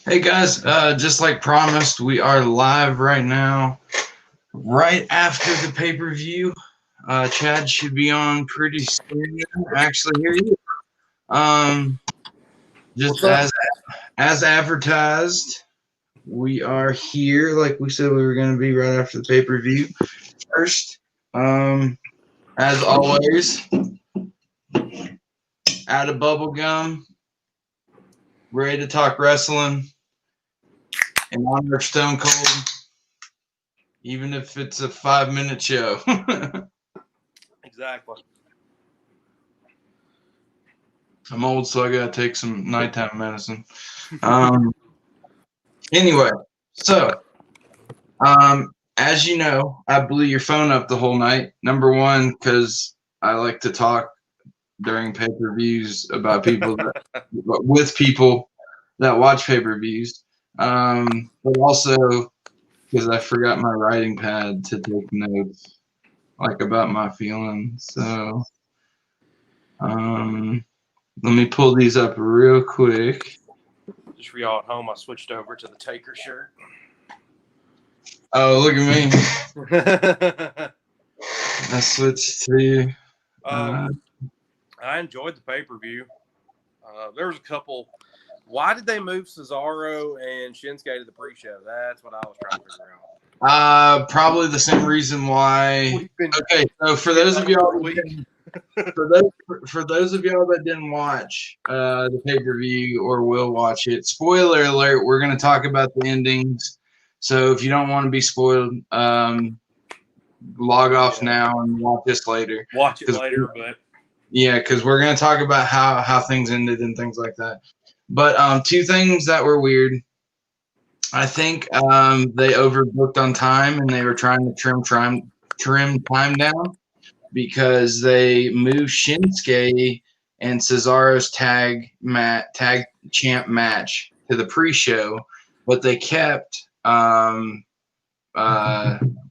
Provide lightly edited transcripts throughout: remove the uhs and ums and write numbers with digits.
Hey guys, just like promised, we are live right now, right after the pay-per-view. Chad should be on pretty soon. Actually, here you just as advertised, we are here. Like we said, we were going to be right after the pay-per-view. First, as always, out of bubble gum, ready to talk wrestling. In honor of Stone Cold, even if it's a 5-minute show. Exactly. I'm old, so I gotta take some nighttime medicine. Anyway, so as you know, I blew your phone up the whole night. Number one, because I like to talk during pay-per-views about people with people that watch pay-per-views. But also because I forgot my writing pad to take notes, like about my feelings. So, let me pull these up real quick. Just for y'all at home, I switched over to the Taker shirt. Oh, look at me. I switched to... I enjoyed the pay-per-view. There was a couple... Why did they move Cesaro and Shinsuke to the pre-show? That's what I was trying to figure out. Probably the same reason why... Okay, so for those of y'all... For those of y'all that didn't watch the pay-per-view or will watch it, spoiler alert, we're going to talk about the endings. So if you don't want to be spoiled, log off now and watch this later. Watch it later, but... Yeah, because we're going to talk about how things ended and things like that. But two things that were weird. I think they overbooked on time and they were trying to trim time down, because they moved Shinsuke and Cesaro's tag champ match to the pre-show, but they kept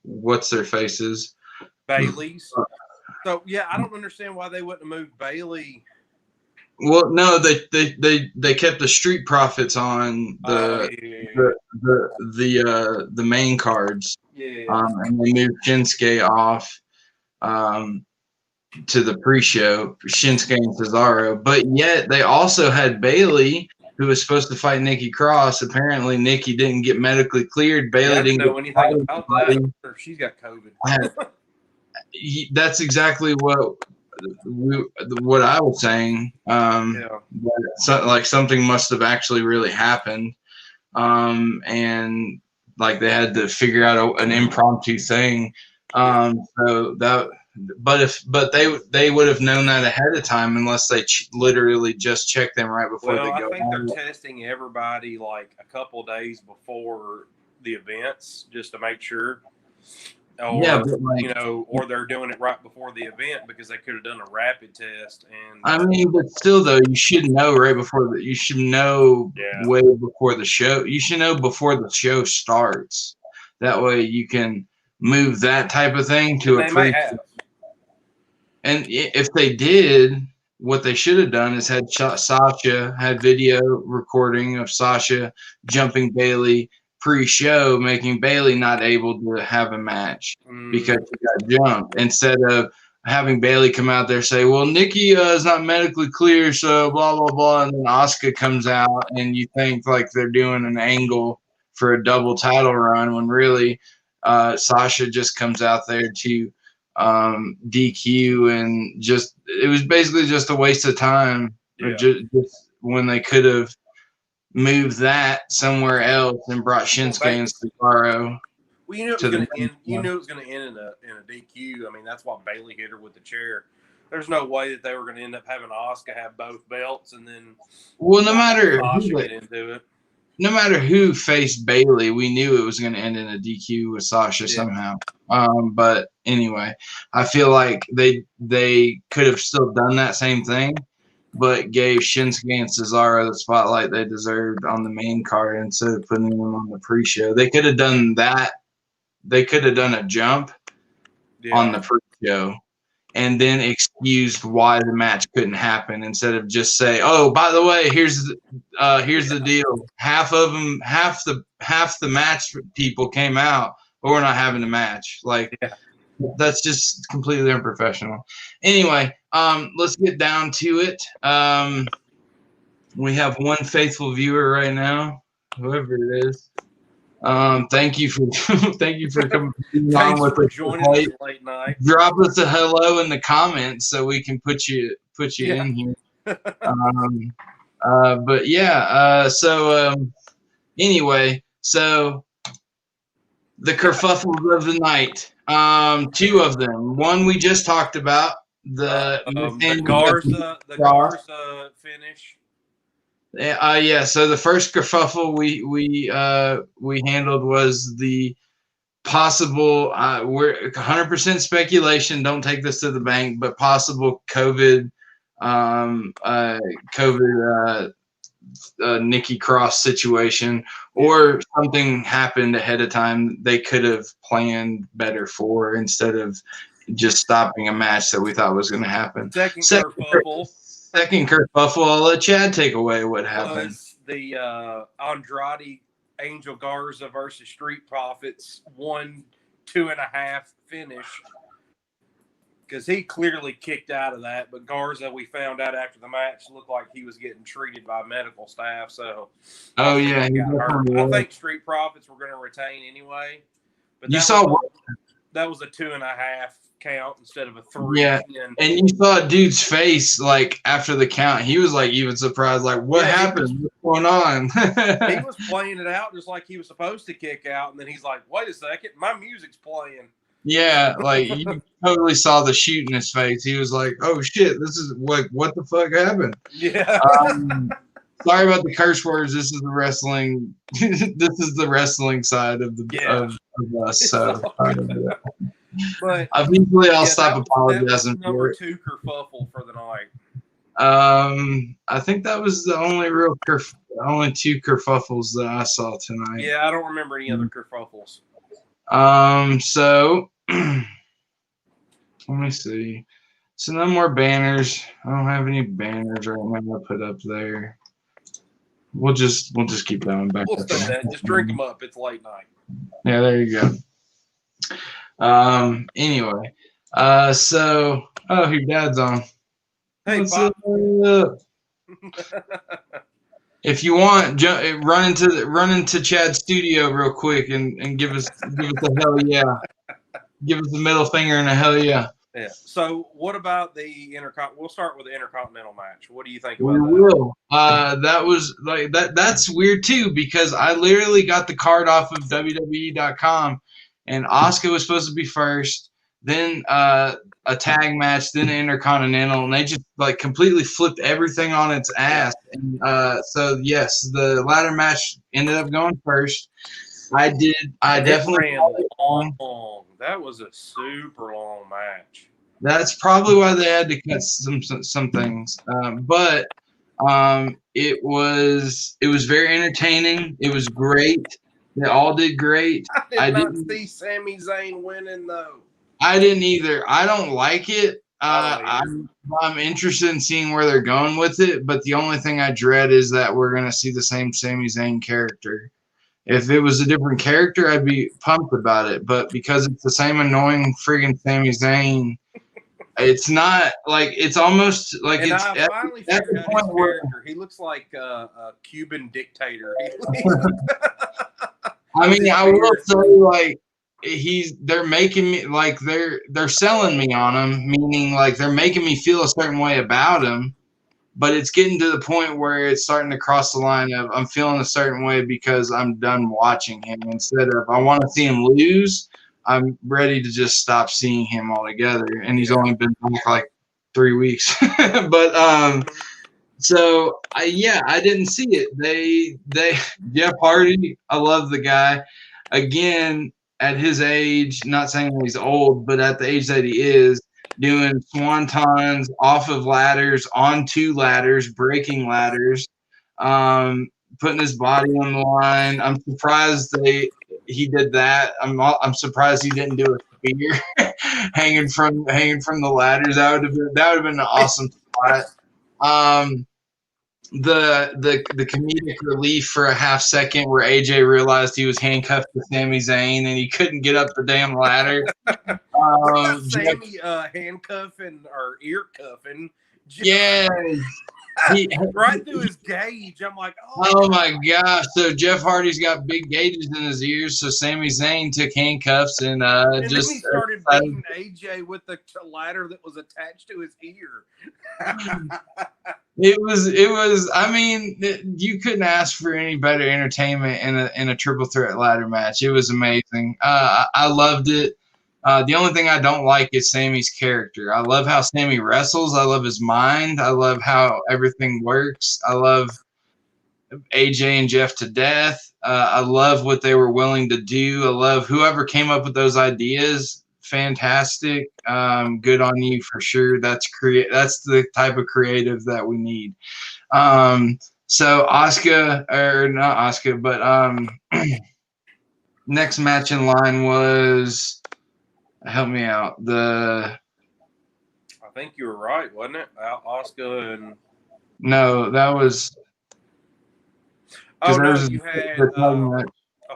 what's their faces? Bailey's. So yeah, I don't understand why they wouldn't have moved Bailey. Well, no, they kept the Street Profits on the main cards. Yeah. And they moved Shinsuke off to the pre-show, Shinsuke and Cesaro, but yet they also had Bailey, who was supposed to fight Nikki Cross. Apparently, Nikki didn't get medically cleared. Bailey didn't know anything about that. Or she's got COVID. That's exactly what I was saying. So, like, something must have actually really happened, and like they had to figure out an impromptu thing. So that. But they would have known that ahead of time unless they literally just checked them right before they go. I think they're testing everybody like a couple of days before the events just to make sure. Or, yeah, but like, or they're doing it right before the event because they could have done a rapid test. And I mean, but still, though, you should know right before you should know way before the show. You should know before the show starts. That way, you can move that type of thing to a pre. And if they did, what they should have done is had Sasha had video recording of Sasha jumping Bailey pre-show, making Bailey not able to have a match because she got jumped, instead of having Bailey come out there and say, well, Nikki is not medically clear, so blah, blah, blah, and then Asuka comes out and you think like they're doing an angle for a double title run when really Sasha just comes out there to DQ, and just it was basically just a waste of time. Just when they could have moved that somewhere else and brought Shinsuke and Cesaro. Well, you knew it was going to end. You knew it was going to end in a DQ. I mean, that's why Bailey hit her with the chair. There's no way that they were going to end up having Asuka have both belts and then. Well, no matter get into it. No matter who faced Bailey, we knew it was going to end in a DQ with Sasha somehow. But anyway, I feel like they could have still done that same thing, but gave Shinsuke and Cesaro the spotlight they deserved on the main card instead of putting them on the pre-show. They could have done that. They could have done a jump on the pre-show and then excused why the match couldn't happen instead of just say, "Oh, by the way, here's the deal. Half the match people came out, but we're not having a match." Like, that's just completely unprofessional. Anyway, let's get down to it. We have one faithful viewer right now, whoever it is. Thank you for coming on with us joining us late night. Drop us a hello in the comments so we can put you in here. But yeah, anyway, so the kerfuffles of the night. Two of them. One we just talked about, the Garza finish. Yeah. So the first kerfuffle we handled was the possible. We're 100% speculation. Don't take this to the bank, but possible COVID Nikki Cross situation, or something happened ahead of time they could have planned better for, instead of just stopping a match that we thought was going to happen. Second kerfuffle, I'll let Chad take away what happened. The Andrade Angel Garza versus Street Profits 1 2.5 finish. Because he clearly kicked out of that, but Garza, we found out after the match, looked like he was getting treated by medical staff. So, I think Street Profits were going to retain anyway. But that was a 2.5 count instead of a 3. Yeah, and you saw dude's face like after the count. He was like even surprised, like, what happened? What's going on? He was playing it out just like he was supposed to kick out, and then he's like, wait a second, my music's playing. Yeah, like you totally saw the shoot in his face. He was like, "Oh shit, this is what the fuck happened?" Yeah. Sorry about the curse words. This is the wrestling. This is the wrestling side of of us. So, but eventually, I'll stop apologizing. That was number 2 kerfuffle for the night. I think that was the only only 2 kerfuffles that I saw tonight. Yeah, I don't remember any other kerfuffles. So let me see. So no more banners. I don't have any banners right now to put up there. We'll just keep going back. We'll stay that. Just drink them up. It's late night. Yeah, there you go. Anyway, so your dad's on. Hey, Pop. If you want, run into Chad's studio real quick and give us a hell yeah. Give us a middle finger and a hell yeah. Yeah. So what about the We'll start with the Intercontinental match. What do you think about that? We will. That was like that. That's weird too, because I literally got the card off of WWE.com, and Asuka was supposed to be first, then a tag match, then an Intercontinental, and they just like completely flipped everything on its ass. And so yes, the ladder match ended up going first. I definitely ran long. That was a super long match. That's probably why they had to cut some things. But it was very entertaining. It was great. They all did great. I didn't see Sami Zayn winning though. I didn't either. I don't like it. I'm interested in seeing where they're going with it, but the only thing I dread is that we're going to see the same Sami Zayn character. If it was a different character, I'd be pumped about it. But because it's the same annoying friggin' Sami Zayn, it's not like it's almost like and it's. I finally figured out his character. He looks like a Cuban dictator. I mean, I will say, like, they're making me like they're selling me on him, meaning like they're making me feel a certain way about him. But it's getting to the point where it's starting to cross the line of I'm feeling a certain way because I'm done watching him. Instead of I want to see him lose, I'm ready to just stop seeing him altogether. And he's only been back like 3 weeks. But so I didn't see it. They Jeff Hardy, I love the guy. Again, at his age, not saying that he's old, but at the age that he is, doing swantons off of ladders, onto ladders, breaking ladders, putting his body on the line. I'm surprised he did that. I'm surprised he didn't do a spear. hanging from the ladders. That would have been an awesome spot. The comedic relief for a half second where AJ realized he was handcuffed to Sami Zayn and he couldn't get up the damn ladder. Sammy handcuffing or ear cuffing. Yeah. Right through his gauge. I'm like, oh my gosh. So Jeff Hardy's got big gauges in his ears. So Sami Zayn took handcuffs and just then he started beating AJ with the ladder that was attached to his ear. It was. I mean, you couldn't ask for any better entertainment in a triple threat ladder match. It was amazing. I loved it. The only thing I don't like is Sammy's character. I love how Sammy wrestles. I love his mind. I love how everything works. I love AJ and Jeff to death. I love what they were willing to do. I love whoever came up with those ideas. Fantastic. Good on you for sure. That's the type of creative that we need. So Asuka, or not Asuka, but next match in line was, help me out. I think you were right, wasn't it? Asuka and no, that was. Oh no, you had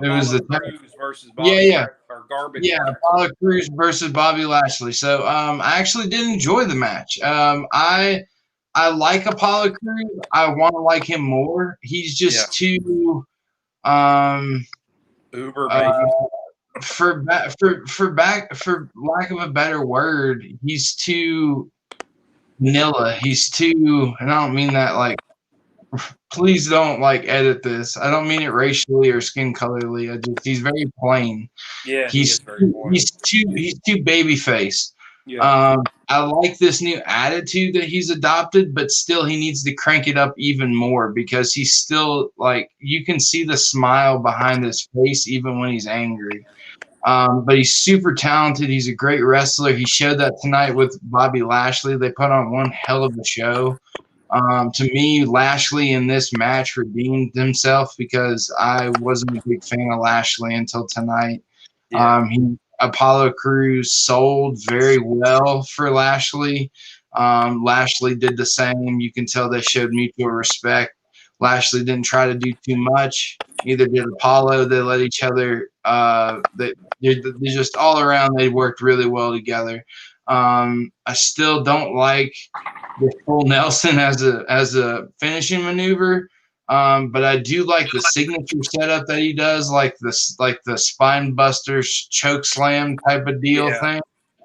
it was the Cruz versus Bobby or Garbage. Yeah, Apollo Crews versus Bobby Lashley. So I actually did enjoy the match. I like Apollo Crews. I want to like him more. He's just too uber baby. For lack of a better word, he's too vanilla. He's too, and I don't mean that like, please don't like edit this. I don't mean it racially or skin colorly. He's very plain. Yeah, he's too baby face. Yeah. I like this new attitude that he's adopted, but still he needs to crank it up even more because he's still like, you can see the smile behind his face even when he's angry. But he's super talented. He's a great wrestler. He showed that tonight with Bobby Lashley. They put on one hell of a show. To me, Lashley in this match redeemed himself because I wasn't a big fan of Lashley until tonight. Yeah. Apollo Crews sold very well for Lashley. Lashley did the same. You can tell they showed mutual respect. Lashley didn't try to do too much. Neither did Apollo. They let each other. They just all around. They worked really well together. I still don't like the full Nelson as a finishing maneuver, but I do like the signature setup that he does, like the spine buster choke slam type of deal thing.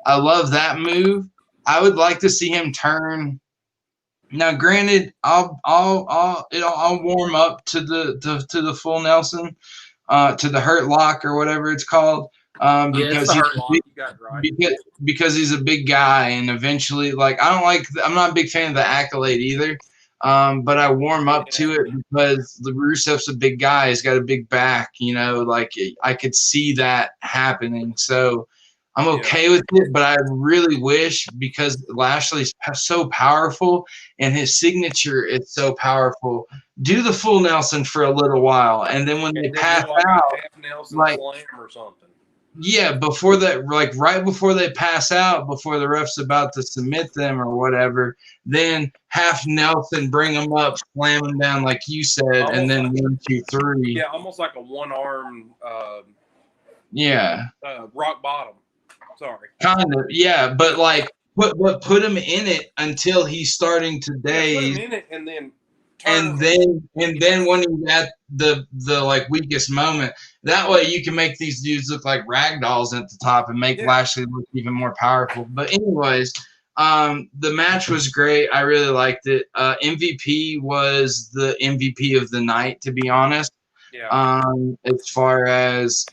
I love that move. I would like to see him turn. Now, granted, I'll warm up to the full Nelson, to the hurt lock or whatever it's called. Because he's a big guy, and eventually, like, I'm not a big fan of the accolade either. But I warm up to it because the Rusev's a big guy. He's got a big back, like I could see that happening. So I'm okay with it, but I really wish, because Lashley's so powerful and his signature is so powerful, do the full Nelson for a little while, and then when they pass out, like or something. Yeah, before that, like right before they pass out, before the ref's about to submit them or whatever, then half Nelson, bring them up, slam them down like you said, almost, and then 1, 2, 3. Yeah, almost like a one-arm. Rock bottom. Sorry. Kind of, yeah, but like put him in it until he's starting to daze. Put him in it and then. And then when he's at the like weakest moment, that way you can make these dudes look like rag dolls at the top and make Lashley look even more powerful. But anyways, the match was great. I really liked it. MVP was the MVP of the night, to be honest. Yeah. As far as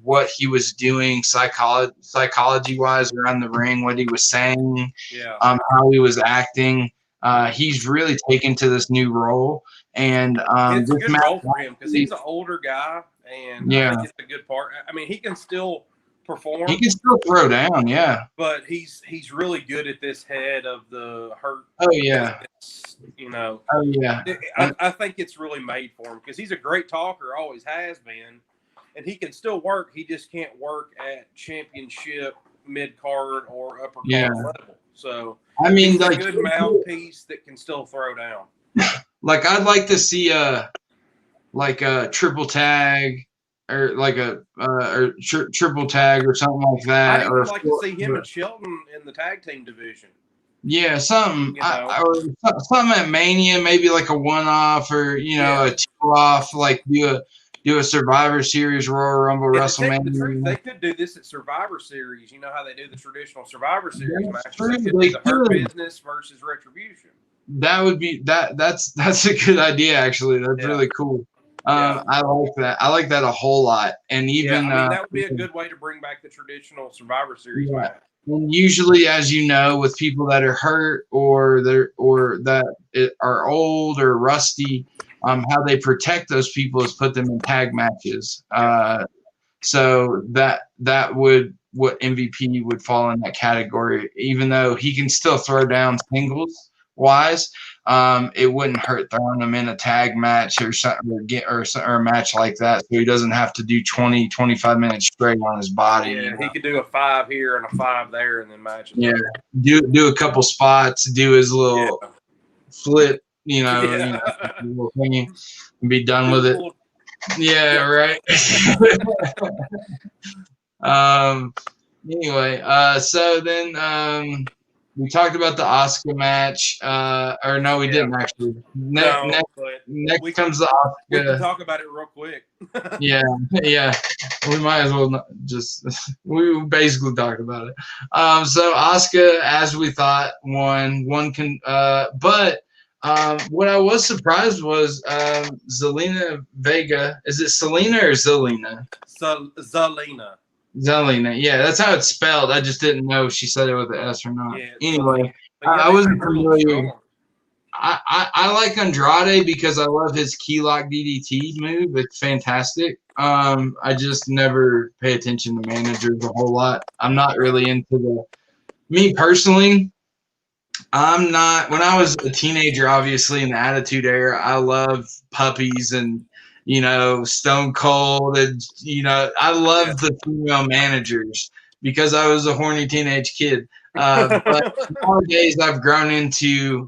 what he was doing psychology wise around the ring, what he was saying, how he was acting. He's really taken to this new role, and it's a good role for him because he's an older guy, and I think it's a good part. I mean, he can still perform. He can still throw down, but he's really good at this head of the hurt. Oh yeah, Oh yeah. I think it's really made for him because he's a great talker, always has been, and he can still work. He just can't work at championship mid card or upper Yeah. card level. So I mean, he's like a good mouthpiece that can still throw down. Like I'd like to see a triple tag or like a triple tag or something like that. I'd even like to see him and Shelton in the tag team division. Yeah, something You know? or something at Mania, maybe like a one-off or a two-off, like do a Survivor Series, Royal Rumble, WrestleMania. The truth, they could do this at Survivor Series. You know how they do the traditional Survivor Series matches. True. They could do the Hurt Business versus Retribution. That would be that's a good idea, actually. That's really cool. I like that. I like that a whole lot. And even that would be a good way to bring back the traditional Survivor Series match. And usually, as you know, with people that are hurt or that are old or rusty, how they protect those people is put them in tag matches. So that would what MVP would fall in that category, even though he can still throw down singles wise. It wouldn't hurt throwing him in a tag match or something or a match like that, so he doesn't have to do 20-25 minutes straight on his body. Yeah, he could do a 5 here and a 5 there and then match it. Yeah, do a couple spots, do his little flip, little thingy, and be done with it. Yeah, right. Anyway, so then we talked about the Asuka match, or no, we didn't actually. Next comes the Asuka. We can talk about it real quick. yeah, we might as well we basically talked about it. So Asuka, as we thought, won. But what I was surprised was Zelena Vega. Is it Selena or Zelena? Zelena. Zelena, yeah, that's how it's spelled. I just didn't know if she said it with an S or not. Yeah, anyway, I wasn't familiar. I like Andrade because I love his key lock DDT move. It's fantastic. I just never pay attention to managers a whole lot. I'm not really into me personally. I'm not. When I was a teenager, obviously in the Attitude Era, I love puppies and Stone Cold, and I love the female managers because I was a horny teenage kid. But nowadays, I've grown into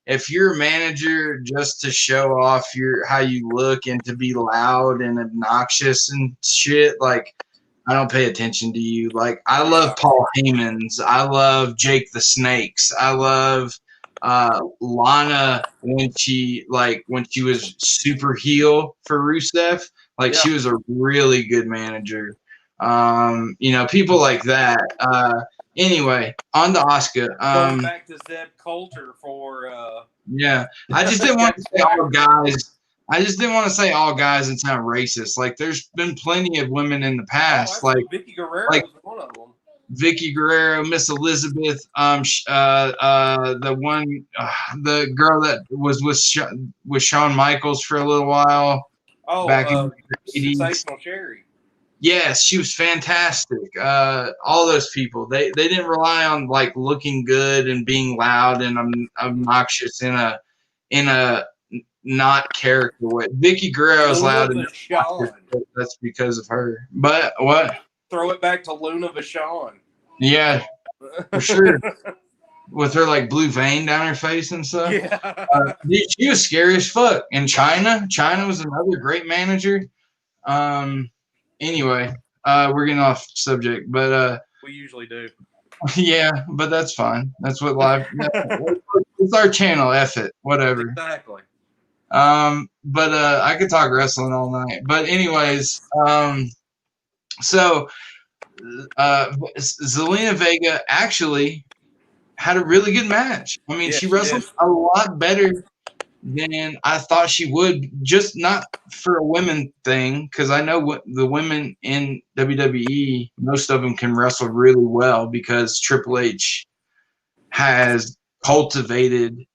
if you're a manager just to show off how you look and to be loud and obnoxious and shit, I don't pay attention to you. I love Paul Heyman's. I love Jake the Snakes. I love Lana when she was super heel for Rusev. She was a really good manager. People like that. Anyway, on to Asuka. Going back to Zeb Coulter for I just didn't want to say all guys. I just didn't want to say all guys and sound racist. There's been plenty of women in the past. Vicky Guerrero was one of them. Vicky Guerrero, Miss Elizabeth, the girl that was with Shawn Michaels for a little while. Back in the 80s. Sensational Sherry. Yes, she was fantastic. All those people, they didn't rely on looking good and being loud and obnoxious in a not character way. Vicky Guerrero's loud and that's because of her. But what? Throw it back to Luna Vachon. Yeah, for sure. With her blue vein down her face and stuff. Yeah. Dude, she was scary as fuck. And China was another great manager. Anyway, we're getting off subject, but we usually do. Yeah, but that's fine. That's what live. It's our channel. F it. Whatever. Exactly. But I could talk wrestling all night. But anyways, so Zelena Vega actually had a really good match. I mean, she wrestled a lot better than I thought she would, just not for a women thing, because I know the women in WWE, most of them can wrestle really well because Triple H has cultivated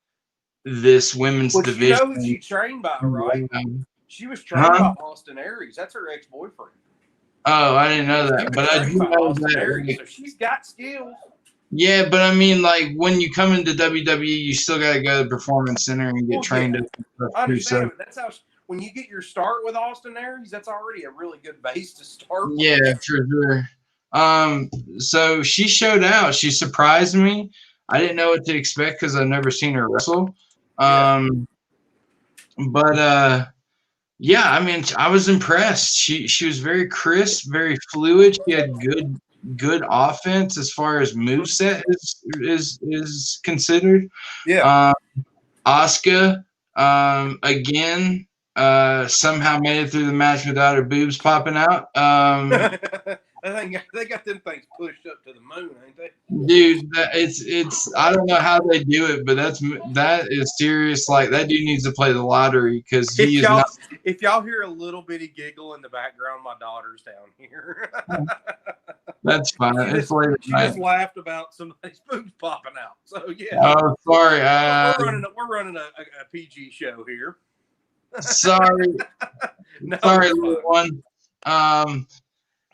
this women's division. You know who she trained by, right? She was trained by Austin Aries. That's her ex-boyfriend. Oh, I didn't know that, but I do know that. So she's got skills. Yeah, but I mean, when you come into WWE, you still got to go to the Performance Center and get trained up. I understand, but that's how when you get your start with Austin Aries, that's already a really good base to start with. Yeah, for sure. So she showed out. She surprised me. I didn't know what to expect because I've never seen her wrestle. But yeah, I mean, I was impressed. She was very crisp, very fluid. She had good offense as far as moveset is considered. Yeah. Asuka, again, somehow made it through the match without her boobs popping out. They got them things pushed up to the moon, ain't they? Dude, it's I don't know how they do it, but that is serious. Like, that dude needs to play the lottery because he is not. If y'all hear a little bitty giggle in the background, my daughter's down here. That's fine. It's late at She night. just laughed about somebody's boobs popping out. So yeah. Oh, sorry. We're running a PG show here. Sorry. No, Sorry, little one.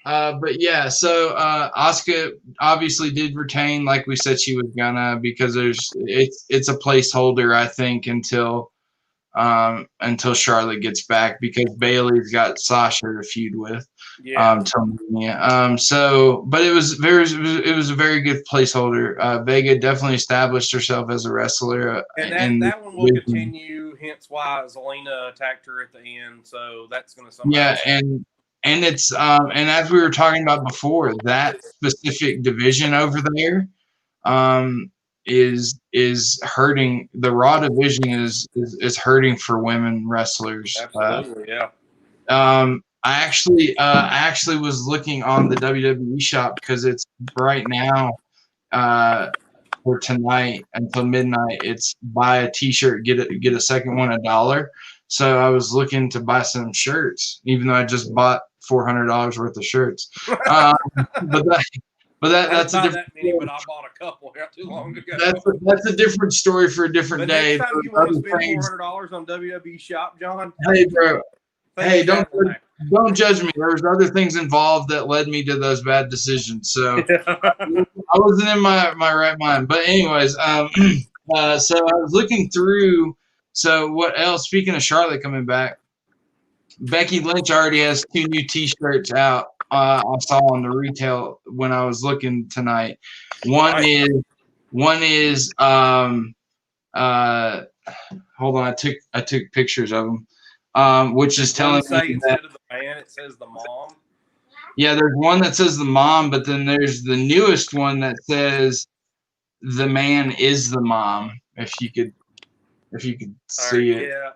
But yeah, so Asuka obviously did retain, like we said she was gonna, because it's a placeholder, I think, until Charlotte gets back, because Bayley's got Sasha to feud with. Yeah. So, but it was a very good placeholder. Vega definitely established herself as a wrestler, and that one will continue. Hence why Zelena attacked her at the end. So that's going to somehow. Yeah, and it's and as we were talking about before, that specific division over there is hurting. The Raw division is hurting for women wrestlers. Absolutely, yeah. I actually was looking on the WWE shop because it's right now for tonight until midnight. It's buy a T-shirt, get a second one $1. So I was looking to buy some shirts, even though I just bought $400 worth of shirts. But that's a different. But I bought a couple not too long ago. That's a different story for a different day. Next time you want to spend $400 on WWE shop, John. Hey, bro. Hey, don't judge me. There was other things involved that led me to those bad decisions. So I wasn't in my right mind. But anyways, so I was looking through. So what else? Speaking of Charlotte coming back, Becky Lynch already has 2 new T-shirts out. I saw on the retail when I was looking tonight. One is hold on, I took pictures of them. Which is telling me instead of the man, it says the mom. Yeah, there's one that says the mom, but then there's the newest one that says the man is the mom. If you could see it. Yeah,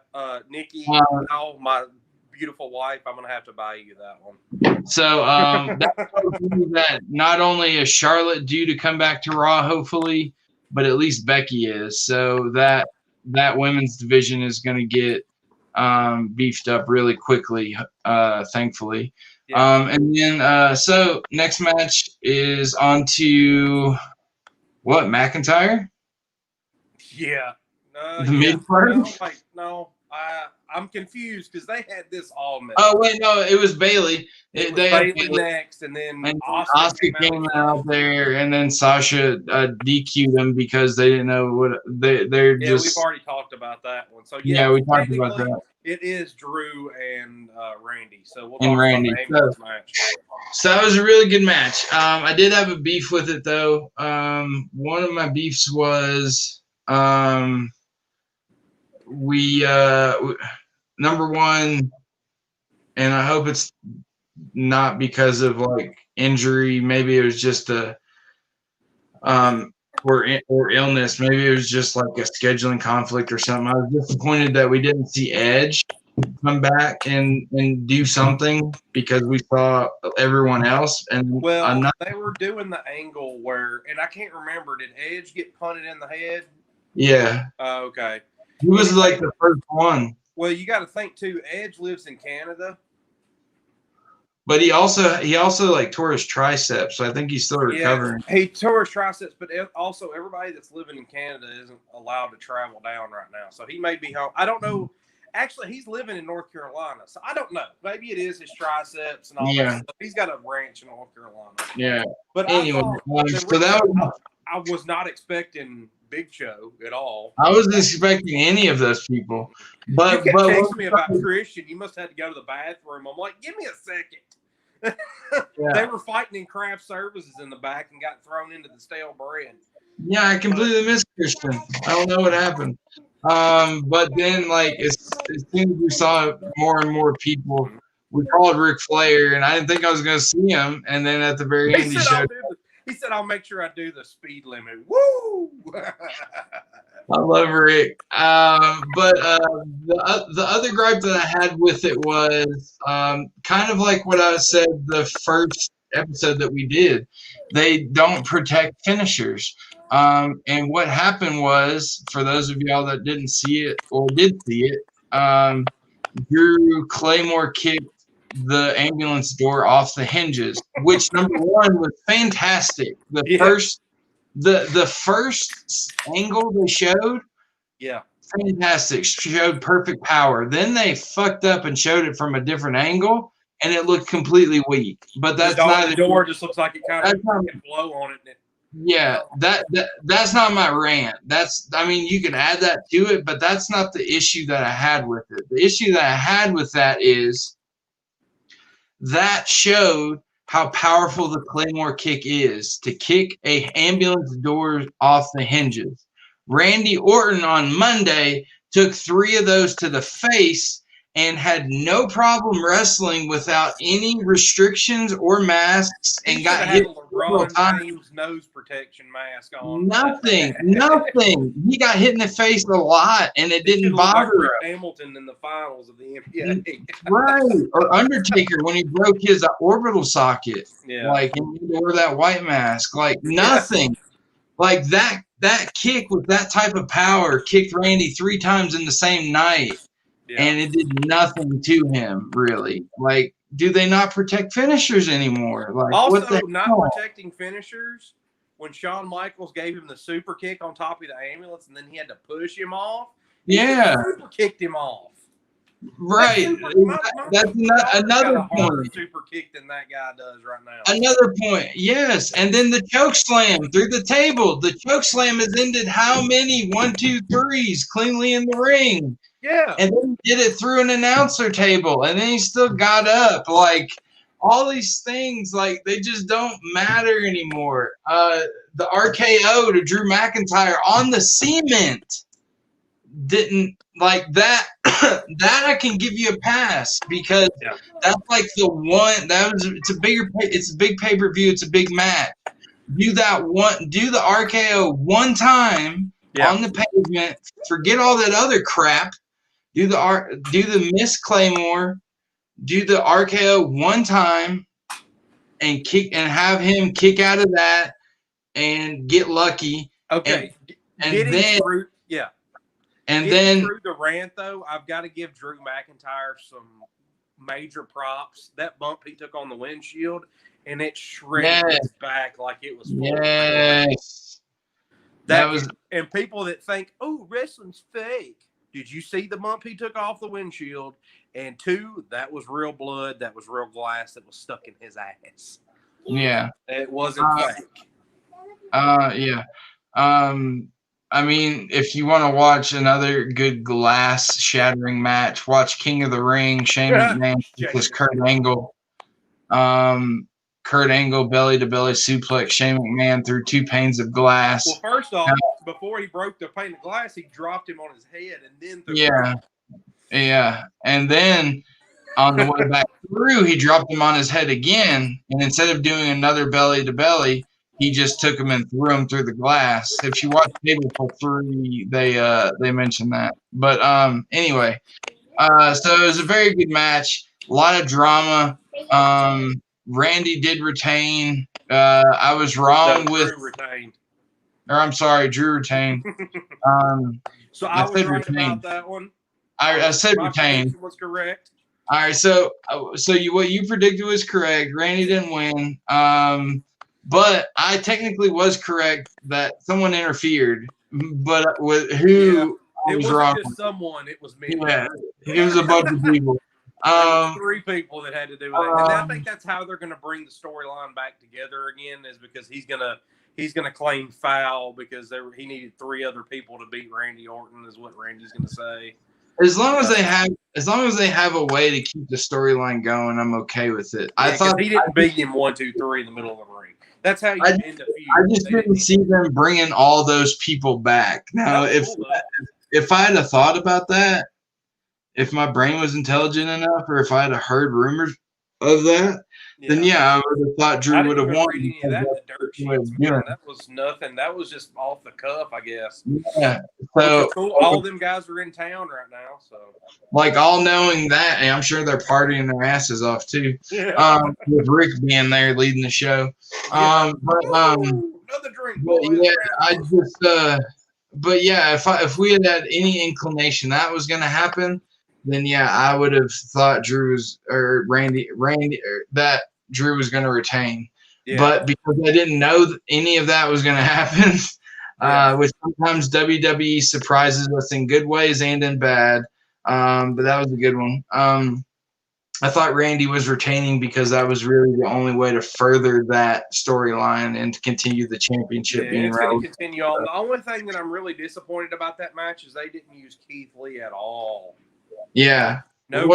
Nikki, my beautiful wife, I'm gonna have to buy you that one. So that tells me that not only is Charlotte due to come back to Raw, hopefully, but at least Becky is. So that women's division is going to get beefed up really quickly, thankfully. Yeah. And then so next match is on to what, McIntyre? Yeah. The mid part? No, I'm confused because they had this all messed. Oh wait, no, it was Bayley. They had Bayley next, and then Asuka came out there, and then Sasha DQ'd them because they didn't know what they're just. We've already talked about that one. So yeah, we talked about that. It is Drew and Randy. So we'll talk about the match. So that was a really good match. I did have a beef with it though. One of my beefs was we number one, and I hope it's not because of like injury. Maybe it was just a or illness. Maybe it was just like a scheduling conflict or something. I was disappointed that we didn't see Edge come back and do something because we saw everyone else. And they were doing the angle where, and I can't remember, did Edge get punted in the head? Yeah. Okay. He was like the first one. Well, you got to think too. Edge lives in Canada, but he also like tore his triceps. So I think he's still recovering. Yeah, he tore his triceps, but also everybody that's living in Canada isn't allowed to travel down right now. So he may be home. I don't know. Actually, he's living in North Carolina, so I don't know. Maybe it is his triceps and all that stuff. He's got a ranch in North Carolina. Yeah. But anyway, I was not expecting Big Show at all. I wasn't expecting any of those people. But you kept texting me about Christian. You must have had to go to the bathroom. I'm like, give me a second. They were fighting in craft services in the back and got thrown into the stale bread. Yeah, I completely missed Christian. I don't know what happened. But then, like, as soon as we saw more and more people, we called Ric Flair, and I didn't think I was going to see him. And then at the very end, he showed. He said, "I'll make sure I do the speed limit." Woo! I love Rick. The other gripe that I had with it was kind of like what I said the first episode that we did. They don't protect finishers. And what happened was, for those of y'all that didn't see it or did see it, Drew Claymore kicked the ambulance door off the hinges, which number one was fantastic. The first angle they showed, fantastic, showed perfect power. Then they fucked up and showed it from a different angle, and it looked completely weak. But that's not the door. Just looks like it kind of blow on it. Yeah, that's not my rant. I mean, you can add that to it, but that's not the issue that I had with it. The issue that I had with that is that showed how powerful the Claymore kick is to kick a ambulance door off the hinges. Randy Orton on Monday took 3 of those to the face and had no problem wrestling without any restrictions or masks, and got hit LeBron James nose protection mask on. Nothing. He got hit in the face a lot, and it didn't bother him. Hamilton in the finals of the NBA. Right. Or Undertaker when he broke his orbital socket. Yeah. Like, he wore that white mask. Like, nothing. Like, that kick with that type of power kicked Randy 3 times in the same night. And it did nothing to him, really. Like, do they not protect finishers anymore? Like, also, not protecting finishers, when Shawn Michaels gave him the super kick on top of the ambulance and then he had to push him off, he super kicked him off. Right. That's another point. Super kick than that guy does right now. Another point. Yes. And then the choke slam through the table. The choke slam has ended how many 1, 2, 3s cleanly in the ring? Yeah. And then he did it through an announcer table, and then he still got up. Like, all these things, like, they just don't matter anymore. The RKO to Drew McIntyre on the cement didn't, like, that. That I can give you a pass, because that's like the one it's a big pay-per-view, it's a big match. Do the RKO one time on the pavement, forget all that other crap. Do the Miss Claymore, do the RKO one time, and have him kick out of that and get lucky. Okay, and then through the rant though, I've got to give Drew McIntyre some major props. That bump he took on the windshield, and it shredded his back like it was full. Yes, that was. And people that think, "Oh, wrestling's fake." Did you see the bump he took off the windshield? And 2, that was real blood. That was real glass that was stuck in his ass. Yeah. It wasn't fake. Yeah. I mean, if you want to watch another good glass shattering match, watch King of the Ring, Shane McMahon versus Kurt Angle. Kurt Angle belly to belly suplex Shane McMahon through 2 panes of glass. Well, first off, before he broke the pane of glass, he dropped him on his head and then threw Yeah. And then on the way back through, he dropped him on his head again. And instead of doing another belly to belly, he just took him and threw him through the glass. If you watch Table for 3, they mentioned that. But anyway, so it was a very good match. A lot of drama. Randy did retain. I was wrong with. Retained. Or I'm sorry, Drew retained. So I was right about that one. I said retained. Was correct. All right, so what you predicted was correct. Randy didn't win. But I technically was correct that someone interfered. But with who I was wrong. It wasn't just someone, it was me. Yeah, it was a bunch of people. 3 people that had to do with it. And I think that's how they're going to bring the storyline back together again, is because he's gonna claim foul because he needed 3 other people to beat Randy Orton, is what Randy's going to say. As long as they have a way to keep the storyline going, I'm okay with it. Yeah, I thought he didn't beat him 1, 2, 3 in the middle of the ring. That's how you end a feud. I just didn't see them bringing all those people back. Now, if I had a thought about that, if my brain was intelligent enough, or if I had heard rumors of that, then I would have thought Drew would have won. Any of that in the dirt sheets, man. That was nothing. That was just off the cuff, I guess. Yeah. So cool. All them guys are in town right now. So, like, all knowing that, and I'm sure they're partying their asses off too. With Rick being there leading the show. Another drink. But yeah, if we had any inclination that was going to happen, then I would have thought Randy that Drew was going to retain. Yeah. But because I didn't know that any of that was going to happen, which sometimes WWE surprises us in good ways and in bad. But that was a good one. I thought Randy was retaining because that was really the only way to further that storyline and to continue the championship being it's going to continue on. The only thing that I'm really disappointed about that match is they didn't use Keith Lee at all. Yeah. No,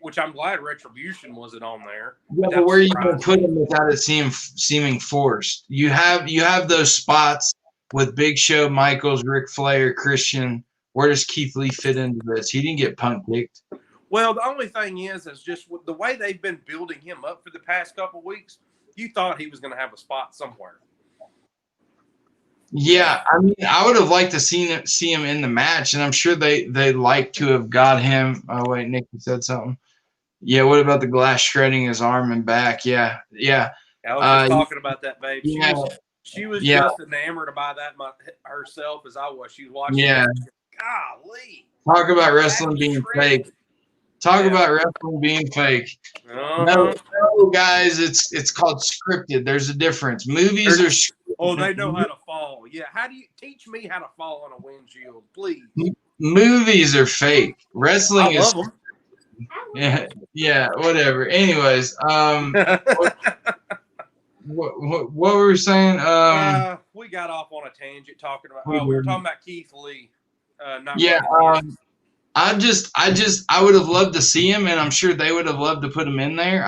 which I'm glad Retribution wasn't on there. But where are you going to put him without it seeming forced? You have those spots with Big Show, Michaels, Ric Flair, Christian. Where does Keith Lee fit into this? He didn't get punt kicked. Well, the only thing is just the way they've been building him up for the past couple of weeks, you thought he was going to have a spot somewhere. Yeah, I mean, I would have liked to see him in the match, and I'm sure they like to have got him. Oh wait, Nick said something. Yeah, what about the glass shredding his arm and back? Yeah. I was just talking about that, babe. She was just enamored by that herself as I was. She was watching. Yeah. Golly. Talk about wrestling being fake. About wrestling being fake. No, guys, it's called scripted. There's a difference. Movies are scripted. Oh, they know how to fall. Yeah, how do you teach me how to fall on a windshield, please? Movies are fake. Wrestling is. Them. Yeah, whatever. Anyways, what were we saying? We got off on a tangent talking about. We were talking about Keith Lee. I would have loved to see him, and I'm sure they would have loved to put him in there.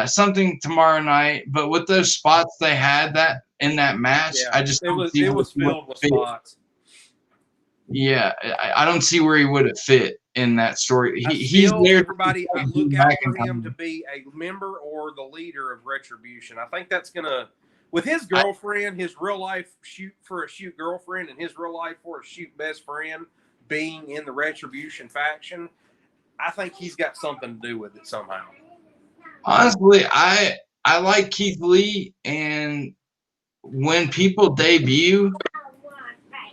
Something tomorrow night. But with those spots they had in that match, it was filled with spots. Yeah, I don't see where he would have fit in that story. He's there. Everybody, look out for him to be a member or the leader of Retribution. I think that's gonna. With his girlfriend, his real life shoot girlfriend, and his real life for a shoot best friend being in the Retribution faction, I think he's got something to do with it somehow. Honestly, I like Keith Lee, and when people debut,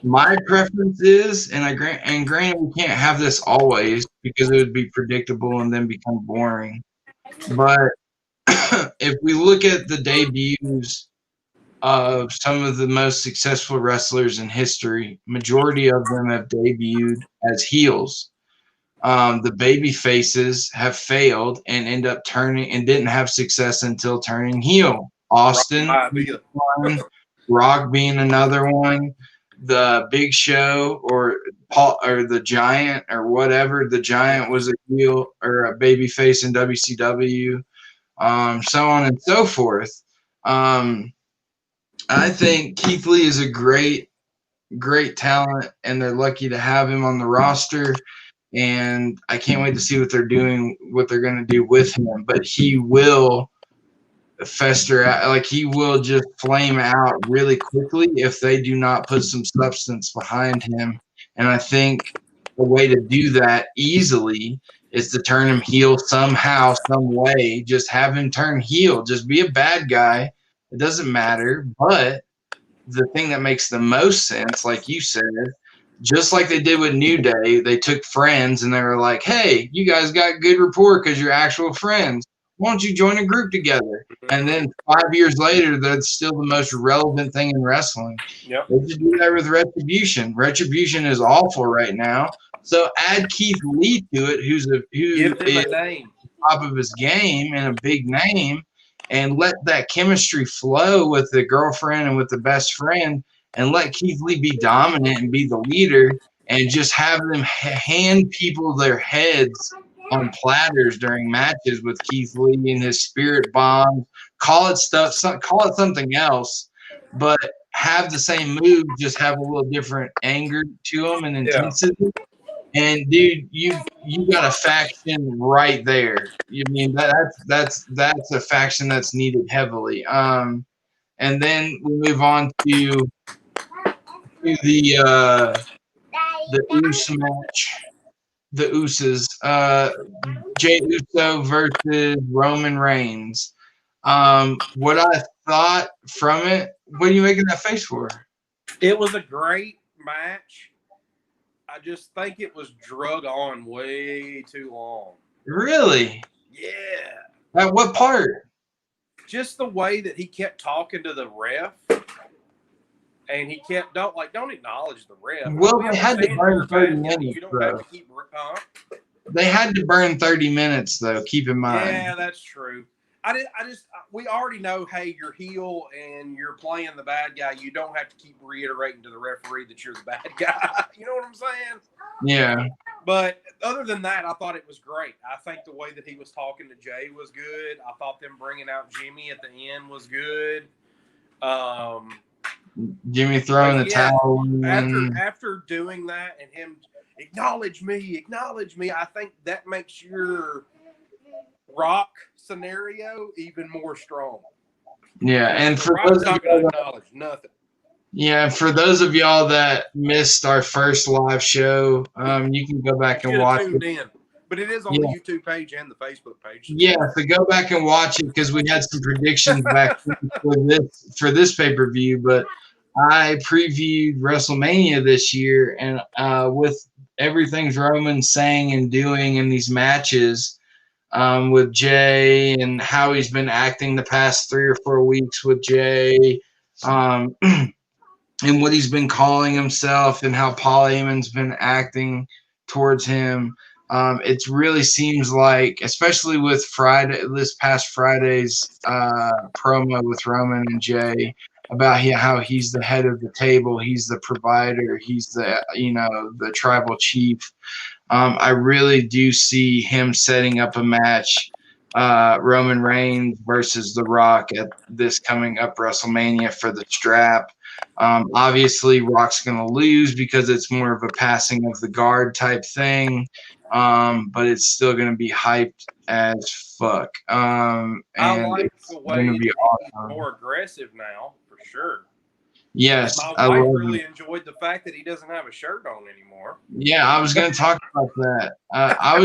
my preference is, and granted we can't have this always because it would be predictable and then become boring. But if we look at the debuts of some of the most successful wrestlers in history, majority of them have debuted as heels. The baby faces have failed and end up turning and didn't have success until turning heel. Austin, Rock being another one, the Big Show or Paul or the Giant or whatever. The Giant was a heel or a baby face in WCW, so on and so forth. I think Keith Lee is a great talent, and they're lucky to have him on the roster. And I can't wait to see what they're going to do with him. But he will fester out, like he will just flame out really quickly if they do not put some substance behind him. And I think the way to do that easily is to turn him heel somehow, some way. Just have him turn heel. Just be a bad guy. It doesn't matter. But the thing that makes the most sense, like you said, just like they did with New Day, they took friends and they were like, hey, you guys got good rapport because you're actual friends. Why don't you join a group together? And then 5 years later, that's still the most relevant thing in wrestling. Yep. They should do that with Retribution. Retribution is awful right now. So add Keith Lee to it, who's top of his game and a big name, and let that chemistry flow with the girlfriend and with the best friend, and let Keith Lee be dominant and be the leader. and just have them hand people their heads on platters during matches with Keith Lee and his spirit bombs. Call it something else, but have the same move, just have a little different anger to them and intensity. And dude, you got a faction right there. You mean that's a faction that's needed heavily. And then we move on to the Uso match, the Usos, Jey Uso versus Roman Reigns. What I thought from it, what are you making that face for? It was a great match. I just think it was drug on way too long. Really? Yeah. At what part? Just the way that he kept talking to the ref. And he kept don't acknowledge the ref. Well, they had to burn 30 minutes. You don't have to keep. They had to burn 30 minutes, though. Keep in mind. Yeah, that's true. We already know. Hey, you're heel and you're playing the bad guy. You don't have to keep reiterating to the referee that you're the bad guy. You know what I'm saying? Yeah. But other than that, I thought it was great. I think the way that he was talking to Jay was good. I thought them bringing out Jimmy at the end was good. Jimmy throwing the towel. After doing that and him acknowledge me, I think that makes your Rock scenario even more strong. Yeah, and for Rock's not going to acknowledge nothing. Yeah, for those of y'all that missed our first live show, you can go back and watch it. But it is on the YouTube page and the Facebook page. Yeah, so go back and watch it because we had some predictions back for this pay-per-view. But I previewed WrestleMania this year, and with everything Roman saying and doing in these matches with Jay and how he's been acting the past 3 or 4 weeks with Jay, and what he's been calling himself and how Paul Heyman's been acting towards him. It really seems like, especially with this past Friday's promo with Roman and Jay about how he's the head of the table, he's the provider, he's the tribal chief. I really do see him setting up a match, Roman Reigns versus The Rock at this coming up WrestleMania for the strap. Obviously, Rock's going to lose because it's more of a passing of the guard type thing. But it's still going to be hyped as fuck. And I like the way he's awesome. More aggressive now, for sure. Yes. My wife really enjoyed the fact that he doesn't have a shirt on anymore. Yeah, I was going to talk about that. I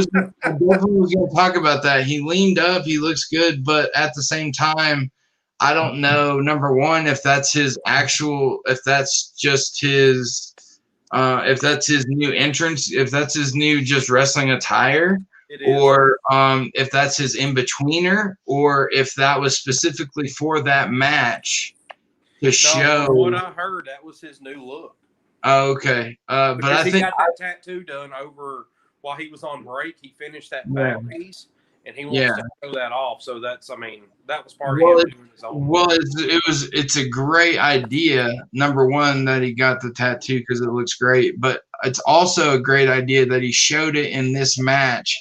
definitely was going to talk about that. He leaned up. He looks good. But at the same time, I don't know, number one, if that's his if that's his new entrance, if that's his new just wrestling attire, or if that's his in-betweener, or if that was specifically for that match to show. From what I heard, that was his new look. Oh, okay. But I think he got that tattoo done over while he was on break. He finished that back piece. And he wants to show that off, so that was part of him doing his own. Well, it's a great idea. Number one, that he got the tattoo because it looks great, but it's also a great idea that he showed it in this match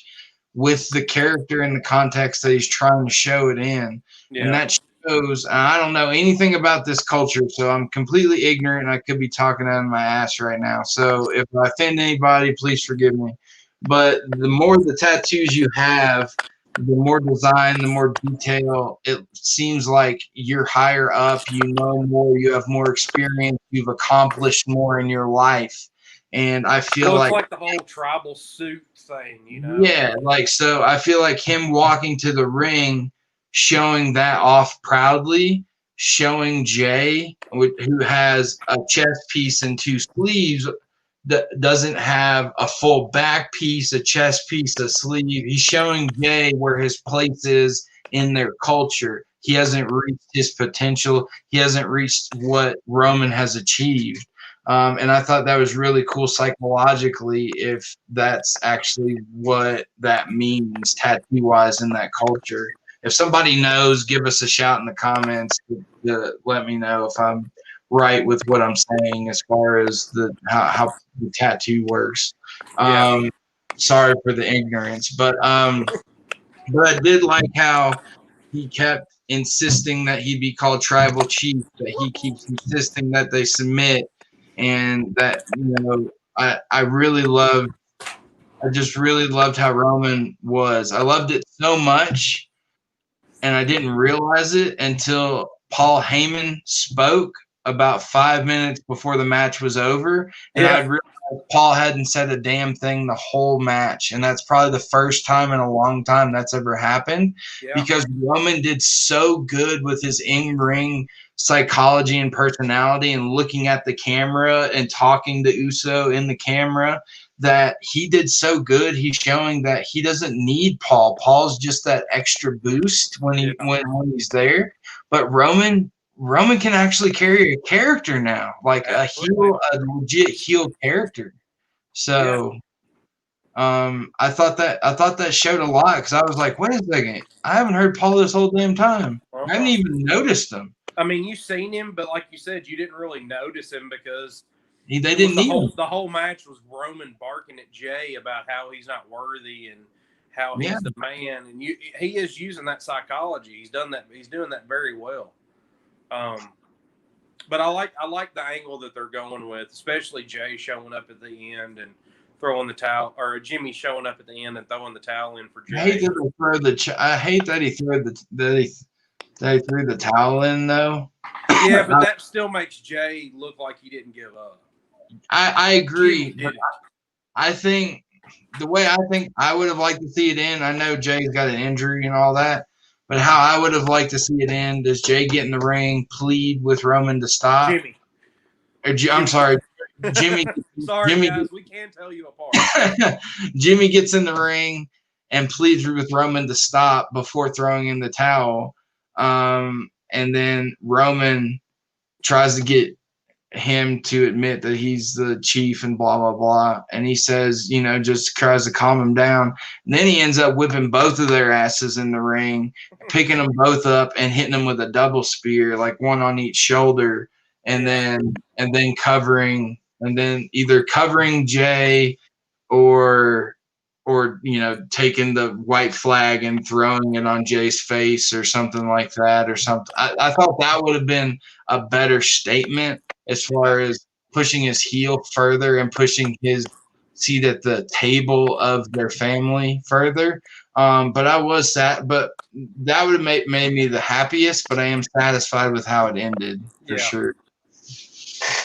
with the character in the context that he's trying to show it in, and that shows. I don't know anything about this culture, so I'm completely ignorant. I could be talking out of my ass right now. So if I offend anybody, please forgive me. But the more the tattoos you have, the more design, the more detail, it seems like you're higher up, you know more, you have more experience, you've accomplished more in your life. And I feel like the whole tribal suit thing, you know? Yeah, so I feel like him walking to the ring, showing that off proudly, showing Jay, who has a chest piece and 2 sleeves, that doesn't have a full back piece, a chest piece, a sleeve. He's showing Jay where his place is in their culture. He hasn't reached his potential. He hasn't reached what Roman has achieved. And I thought that was really cool psychologically, if that's actually what that means tattoo-wise in that culture. If somebody knows, give us a shout in the comments to let me know if I'm right with what I'm saying as far as how the tattoo works. Sorry for the ignorance, but I did like how he kept insisting that he be called tribal chief, that he keeps insisting that they submit, and that, I just really loved how Roman was. I loved it so much, and I didn't realize it until Paul Heyman spoke about 5 minutes before the match was over, and I'd realized Paul hadn't said a damn thing the whole match, and that's probably the first time in a long time that's ever happened, because Roman did so good with his in-ring psychology and personality and looking at the camera and talking to Uso in the camera, that he did so good. He's showing that he doesn't need Paul. Paul's just that extra boost when he's there. But Roman can actually carry a character now, like a legit heel character. So I thought that showed a lot, because I was like, wait a second, I haven't heard Paul this whole damn time. I haven't even noticed him. I mean, you've seen him, but like you said, you didn't really notice him because they didn't need him. The whole match was Roman barking at Jay about how he's not worthy and how he's the man, and he is using that psychology. He's done that. He's doing that very well. But I like the angle that they're going with, especially Jay showing up at the end and throwing the towel, or Jimmy showing up at the end and throwing the towel in for Jay. I hate that he threw they threw the towel in, though. Yeah, but that still makes Jay look like he didn't give up. I agree. But I think the way I would have liked to see it end, I know Jay's got an injury and all that, but how I would have liked to see it end is Jay get in the ring, plead with Roman to stop. I'm sorry, Jimmy. Sorry, guys, we can't tell you apart. Jimmy gets in the ring and pleads with Roman to stop before throwing in the towel. And then Roman tries to get him to admit that he's the chief and blah, blah, blah. And he says, just tries to calm him down. And then he ends up whipping both of their asses in the ring, picking them both up and hitting them with a double spear, like one on each shoulder. And then either covering Jay or taking the white flag and throwing it on Jay's face or something like that, or something. I thought that would have been a better statement as far as pushing his heel further and pushing his seat at the table of their family further. But I was sad, but that would have made me the happiest, but I am satisfied with how it ended for sure.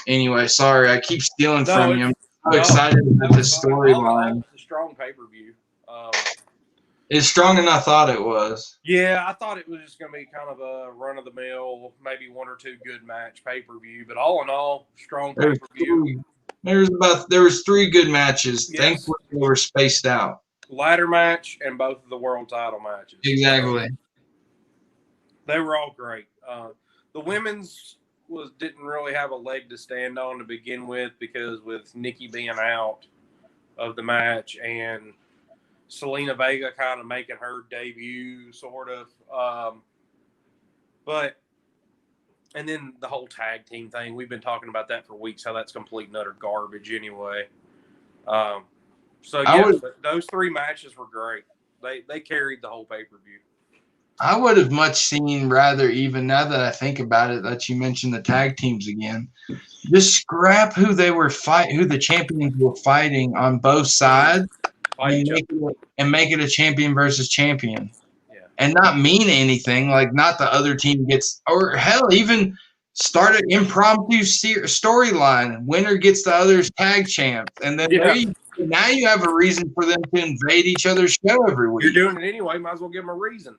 Anyway, sorry, I keep stealing from you. I'm so excited about this storyline. It's a strong pay-per-view. It's stronger than I thought it was. Yeah, I thought it was just going to be kind of a run-of-the-mill, maybe one or two good match pay-per-view, but all in all, strong pay-per-view. There was 3 good matches. Yes. Thankfully, they were spaced out. Ladder match and both of the world title matches. Exactly. They were all great. The women's didn't really have a leg to stand on to begin with, because with Nikki being out of the match and Zelena Vega kind of making her debut, sort of. And then the whole tag team thing, we've been talking about that for weeks, how that's complete and utter garbage anyway. Those 3 matches were great. They carried the whole pay-per-view. I would have much rather, even now that I think about it, that you mentioned the tag teams again, just scrap who the champions were fighting on both sides, and make it a champion versus champion, and not mean anything. Like, not the other team gets, or hell, even start an impromptu storyline. Winner gets the other's tag champ, and then now you have a reason for them to invade each other's show every week. You're doing it anyway. Might as well give them a reason.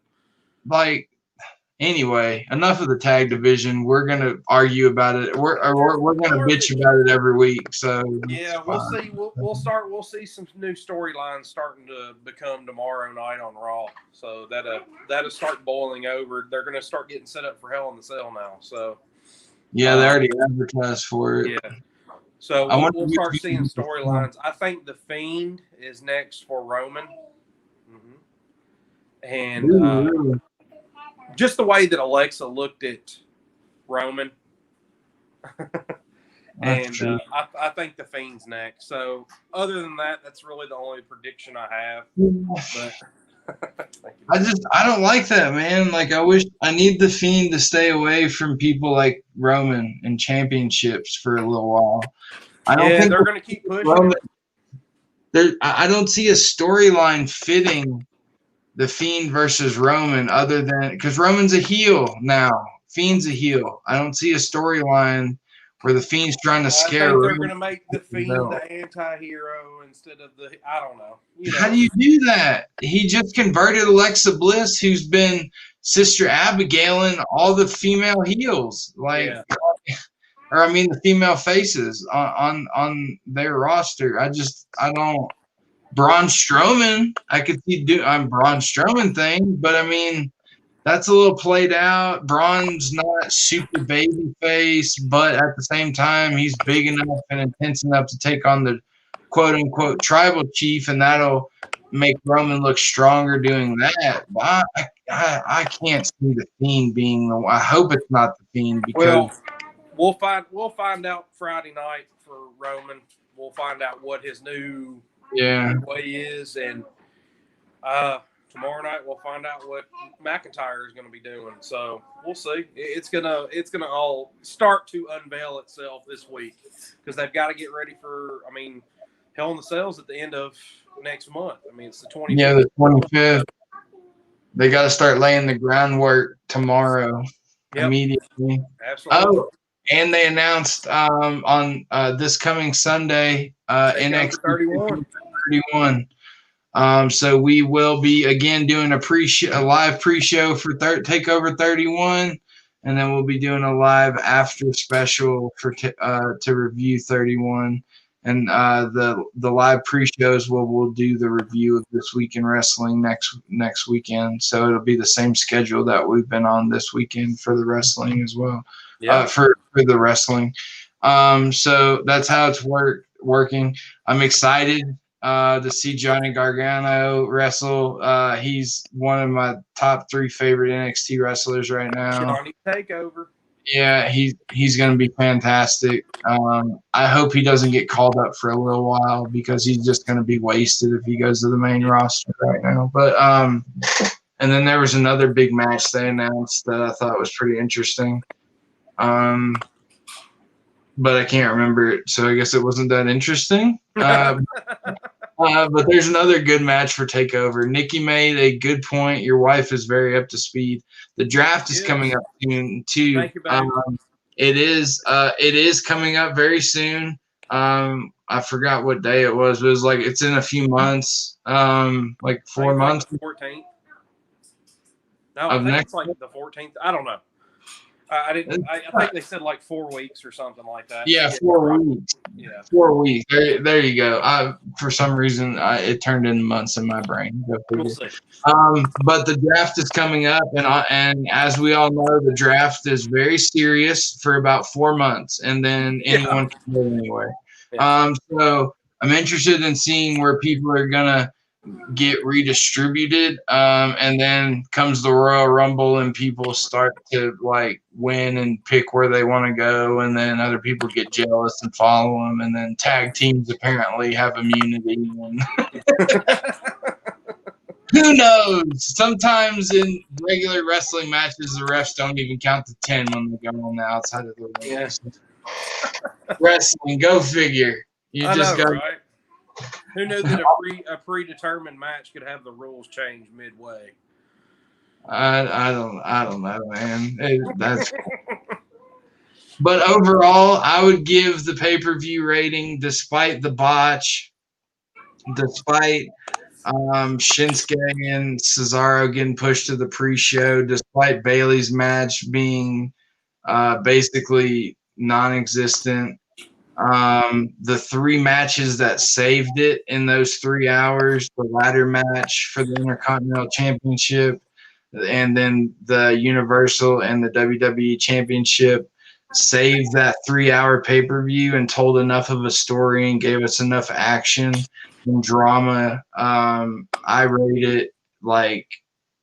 Anyway, enough of the tag division. We're gonna argue about it. We're gonna bitch about it every week. So yeah, we'll see. We'll see some new storylines starting to become tomorrow night on Raw. So that'll start boiling over. They're gonna start getting set up for Hell in the Cell now. So yeah, they already advertised for it. Yeah. So we'll start seeing storylines. I think the Fiend is next for Roman. And just the way that Alexa looked at Roman, And I think the Fiend's next. So other than that, that's really the only prediction I have. But I don't like that, man. Like I need the Fiend to stay away from people like Roman in championships for a little while. I don't think they're going to keep pushing. I don't see a storyline fitting the Fiend versus Roman other than because Roman's a heel now. Fiend's a heel. I don't see a storyline where the Fiend's trying to scare. I think they're going to make the Fiend the anti-hero instead of the. I don't know. How do you do that? He just converted Alexa Bliss, who's been Sister Abigail and all the female heels, or the female faces on their roster. I don't. Braun Strowman, I could see Braun Strowman thing, but I mean. That's a little played out. Braun's not super baby face, but at the same time, he's big enough and intense enough to take on the quote unquote tribal chief, and that'll make Roman look stronger doing that. But I can't see the Fiend being the one. I hope it's not the Fiend because we'll find out Friday night for Roman. We'll find out what his new way is, and tomorrow night we'll find out what McIntyre is going to be doing. So we'll see. It's gonna all start to unveil itself this week because they've got to get ready for. Hell in the Cells at the end of next month. It's the 25th. Yeah, the 25th. They got to start laying the groundwork tomorrow immediately. Absolutely. Oh, and they announced on this coming Sunday NXT 31. So we will be again doing a live pre-show for Takeover 31, and then we'll be doing a live after special for to review 31. And the live pre-shows we'll do the review of This Week in Wrestling next weekend. So it'll be the same schedule that we've been on this weekend for the wrestling as well. Yeah. For the wrestling. So that's how it's working. I'm excited to see Johnny Gargano wrestle. He's one of my top 3 favorite NXT wrestlers right now. Johnny Takeover. Yeah, he's going to be fantastic. I hope he doesn't get called up for a little while because he's just going to be wasted if he goes to the main roster right now. But and then there was another big match they announced that I thought was pretty interesting. But I can't remember it, so I guess it wasn't that interesting. But there's another good match for Takeover. Nikki made a good point. Your wife is very up to speed. The draft is coming up soon too. Thank you, it is coming up very soon. I forgot what day it was. But it was it's in a few months. Like 4 months. The 14th. No, I think it's the 14th. I don't know. I think they said 4 weeks or something like that. Yeah, 4 weeks. Yeah, 4 weeks. There you go. For some reason, it turned into months in my brain. We'll see. But the draft is coming up, and as we all know, the draft is very serious for about 4 months, and then anyone can go anywhere. Yeah. So I'm interested in seeing where people are gonna get redistributed, and then comes the Royal Rumble and people start to win and pick where they want to go, and then other people get jealous and follow them, and then tag teams apparently have immunity and who knows, sometimes in regular wrestling matches the refs don't even count to 10 when they go on the outside of the ring. Wrestling, go figure. Right? Who knew that a predetermined match could have the rules change midway? I don't know, man. That's but overall, I would give the pay-per-view rating, despite the botch, despite Shinsuke and Cesaro getting pushed to the pre-show, despite Bayley's match being basically non-existent. The 3 matches that saved it in those 3 hours, the ladder match for the Intercontinental Championship, and then the Universal and the WWE Championship, saved that 3-hour pay-per-view and told enough of a story and gave us enough action and drama. I rate it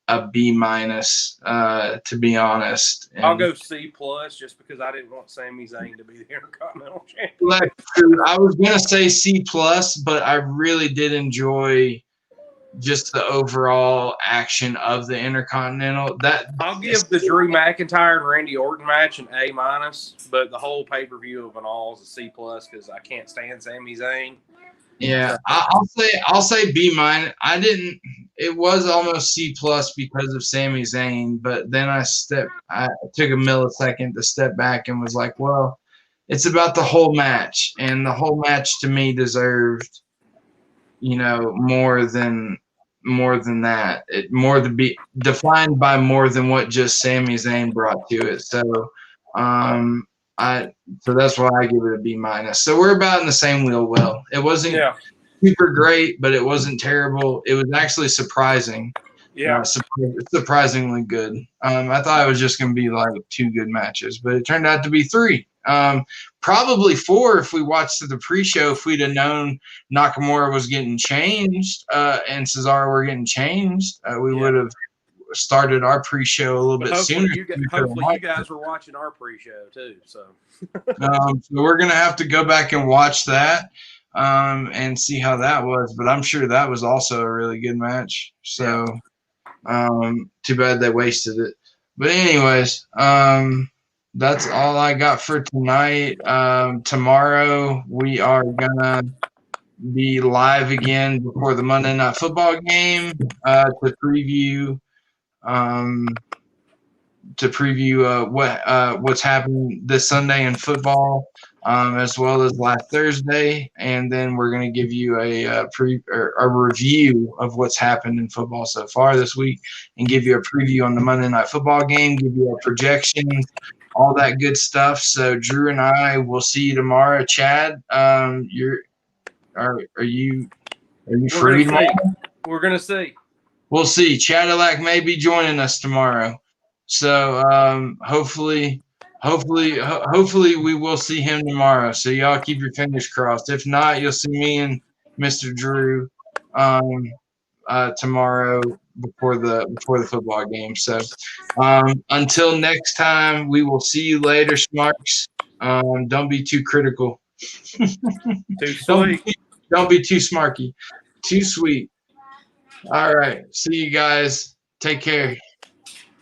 a B minus, to be honest. And I'll go C plus just because I didn't want Sami Zayn to be the Intercontinental Champion. That's true. I was gonna say C plus, but I really did enjoy just the overall action of the Intercontinental. I'll give the Drew McIntyre and Randy Orton match an A minus, but the whole pay per view of an all is a C plus because I can't stand Sami Zayn. Yeah, I'll say B minus. It was almost C plus because of Sami Zayn, but then I took a millisecond to step back and was like, well, it's about the whole match, and the whole match to me deserved, more than that. More to be defined by more than what just Sami Zayn brought to it. So, so that's why I give it a B minus. So we're about in the same wheel. Well, it wasn't super great, but it wasn't terrible. It was actually surprising. Yeah, surprisingly good. I thought it was just going to be like 2 good matches, but it turned out to be 3. Probably 4 if we watched the pre-show. If we'd have known Nakamura was getting changed and Cesaro were getting changed, we would have started our pre-show a little bit sooner. Hopefully you guys were watching our pre-show too. So, so we're going to have to go back and watch that and see how that was. But I'm sure that was also a really good match. So too bad they wasted it. But anyways, that's all I got for tonight. Tomorrow we are gonna be live again before the Monday Night Football game to preview what's happening this Sunday in football, as well as last Thursday, and then we're going to give you a review of what's happened in football so far this week, and give you a preview on the Monday Night Football game, give you a projection, all that good stuff. So Drew and I will see you tomorrow. Chad, are you free tomorrow? We're gonna see. We'll see. Cadillac may be joining us tomorrow. So hopefully we will see him tomorrow. So y'all keep your fingers crossed. If not, you'll see me and Mr. Drew tomorrow before the football game. So until next time, we will see you later, Smarks. Don't be too critical. Too sweet. Don't be too smarky. Too sweet. All right. See you guys. Take care.